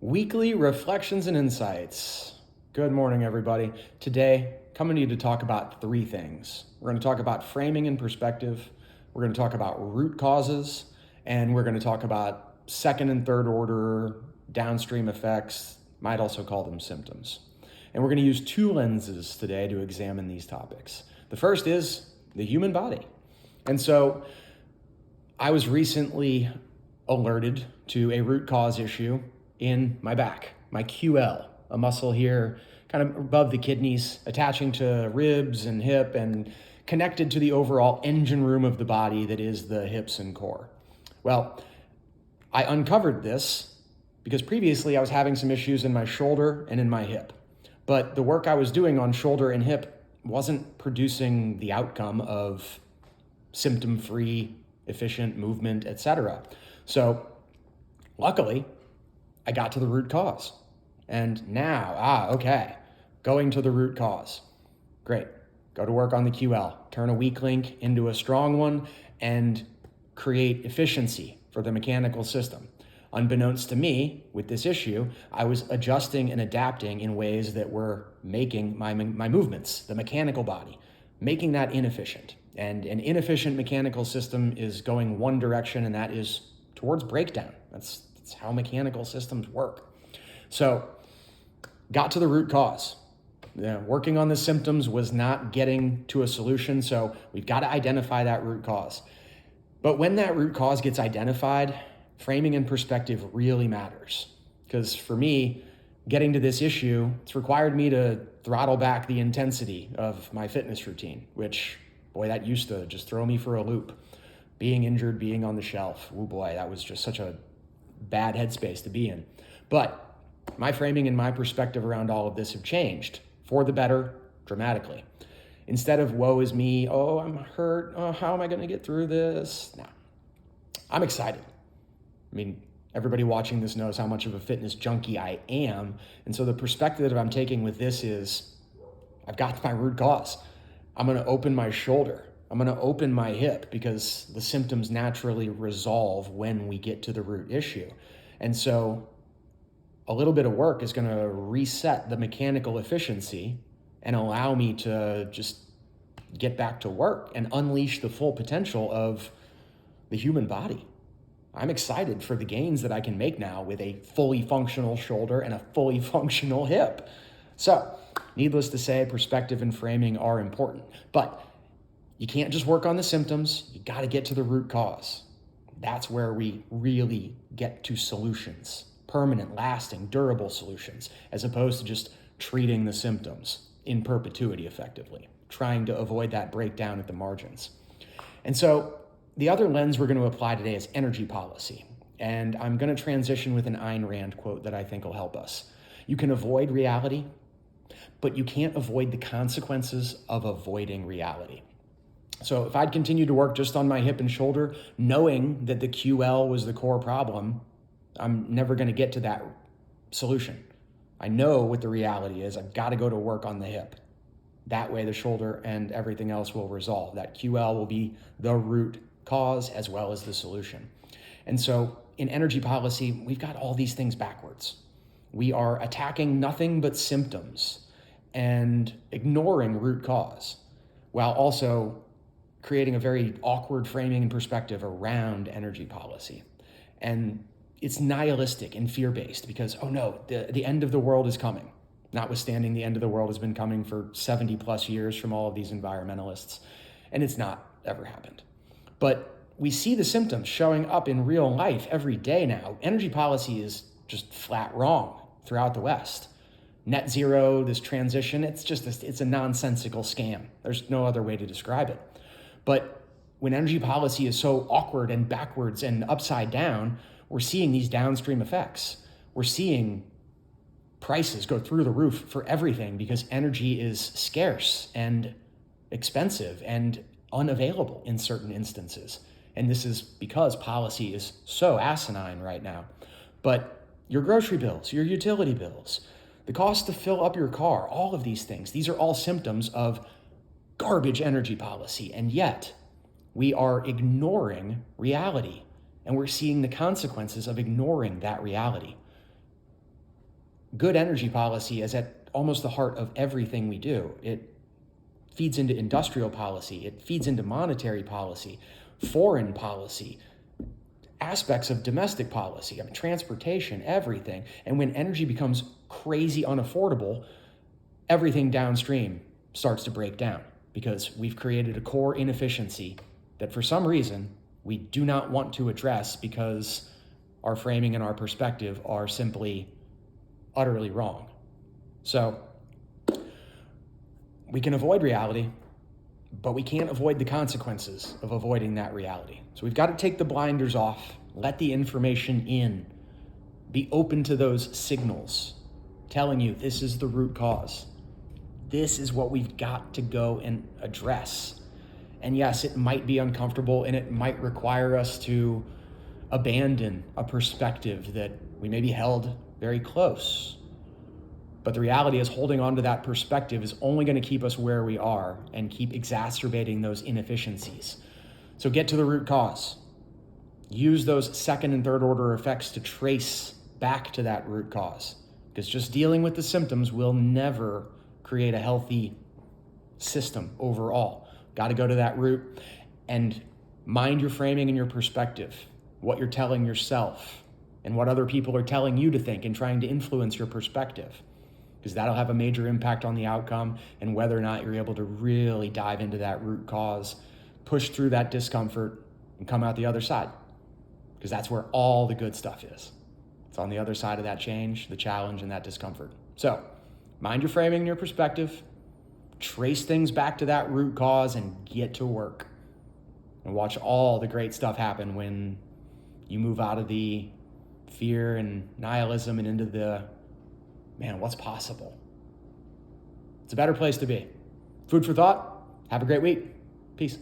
Weekly reflections and insights. Good morning, everybody. Today, coming to you to talk about three things. We're going to talk about framing and perspective. We're going to talk about root causes, and we're going to talk about second and third order downstream effects, might also call them symptoms. And we're going to use two lenses today to examine these topics. The first is the human body. And so I was recently alerted to a root cause issue in my back, my QL, a muscle here kind of above the kidneys, attaching to ribs and hip and connected to the overall engine room of the body that is the hips and core. Well, I uncovered this because previously I was having some issues in my shoulder and in my hip. But the work I was doing on shoulder and hip wasn't producing the outcome of symptom-free, efficient movement, etc. So luckily, I got to the root cause. And now, going to the root cause. Great. Go to work on the QL, turn a weak link into a strong one, and create efficiency for the mechanical system. Unbeknownst to me, with this issue, I was adjusting and adapting in ways that were making my movements, the mechanical body, making that inefficient. And an inefficient mechanical system is going one direction, and that is towards breakdown. That's how mechanical systems work. So, got to the root cause. Working on the symptoms was not getting to a solution, so we've got to identify that root cause. But when that root cause gets identified, framing and perspective really matters. Because for me, getting to this issue, it's required me to throttle back the intensity of my fitness routine, which, boy, that used to just throw me for a loop. Being injured, being on the shelf, oh boy, that was just such a bad headspace to be in. But my framing and my perspective around all of this have changed for the better dramatically. Instead of woe is me, oh, I'm hurt, oh, how am I going to get through this? No, I'm excited. I mean, everybody watching this knows how much of a fitness junkie I am. And so the perspective that I'm taking with this is I've got my root cause. I'm going to open my shoulder. I'm going to open my hip because the symptoms naturally resolve when we get to the root issue. And so a little bit of work is going to reset the mechanical efficiency and allow me to just get back to work and unleash the full potential of the human body. I'm excited for the gains that I can make now with a fully functional shoulder and a fully functional hip. So, needless to say, perspective and framing are important, but you can't just work on the symptoms. You got to get to the root cause. That's where we really get to solutions, permanent, lasting, durable solutions, as opposed to just treating the symptoms in perpetuity effectively, trying to avoid that breakdown at the margins. And so the other lens we're going to apply today is energy policy. And I'm going to transition with an Ayn Rand quote that I think will help us. You can avoid reality, but you can't avoid the consequences of avoiding reality. So if I'd continued to work just on my hip and shoulder, knowing that the QL was the core problem, I'm never going to get to that solution. I know what the reality is. I've got to go to work on the hip. That way the shoulder and everything else will resolve. That QL will be the root cause as well as the solution. And so in energy policy, we've got all these things backwards. We are attacking nothing but symptoms and ignoring root cause, while also creating a very awkward framing and perspective around energy policy. And it's nihilistic and fear-based because, oh no, the end of the world is coming. Notwithstanding, the end of the world has been coming for 70 plus years from all of these environmentalists, and it's not ever happened. But we see the symptoms showing up in real life every day now. Energy policy is just flat wrong throughout the West. Net zero, this transition, it's a nonsensical scam. There's no other way to describe it. But when energy policy is so awkward and backwards and upside down, we're seeing these downstream effects. We're seeing prices go through the roof for everything because energy is scarce and expensive and unavailable in certain instances. And this is because policy is so asinine right now. But your grocery bills, your utility bills, the cost to fill up your car, all of these things, these are all symptoms of garbage energy policy. And yet we are ignoring reality, and we're seeing the consequences of ignoring that reality. Good energy policy is at almost the heart of everything we do. It feeds into industrial policy. It feeds into monetary policy, foreign policy, aspects of domestic policy, transportation, everything. And when energy becomes crazy unaffordable, everything downstream starts to break down because we've created a core inefficiency that for some reason we do not want to address because our framing and our perspective are simply utterly wrong. So we can avoid reality, but we can't avoid the consequences of avoiding that reality. So we've got to take the blinders off, let the information in, be open to those signals telling you this is the root cause. This is what we've got to go and address. And yes, it might be uncomfortable and it might require us to abandon a perspective that we maybe held very close. But the reality is holding on to that perspective is only going to keep us where we are and keep exacerbating those inefficiencies. So get to the root cause. Use those second and third order effects to trace back to that root cause. Because just dealing with the symptoms will never create a healthy system overall. Got to go to that root and mind your framing and your perspective, what you're telling yourself and what other people are telling you to think and trying to influence your perspective. Because that'll have a major impact on the outcome and whether or not you're able to really dive into that root cause, push through that discomfort, and come out the other side. Because that's where all the good stuff is. It's on the other side of that change, the challenge, and that discomfort. So, mind your framing and your perspective, trace things back to that root cause, and get to work. And watch all the great stuff happen when you move out of the fear and nihilism and into the, man, what's possible? It's a better place to be. Food for thought. Have a great week. Peace.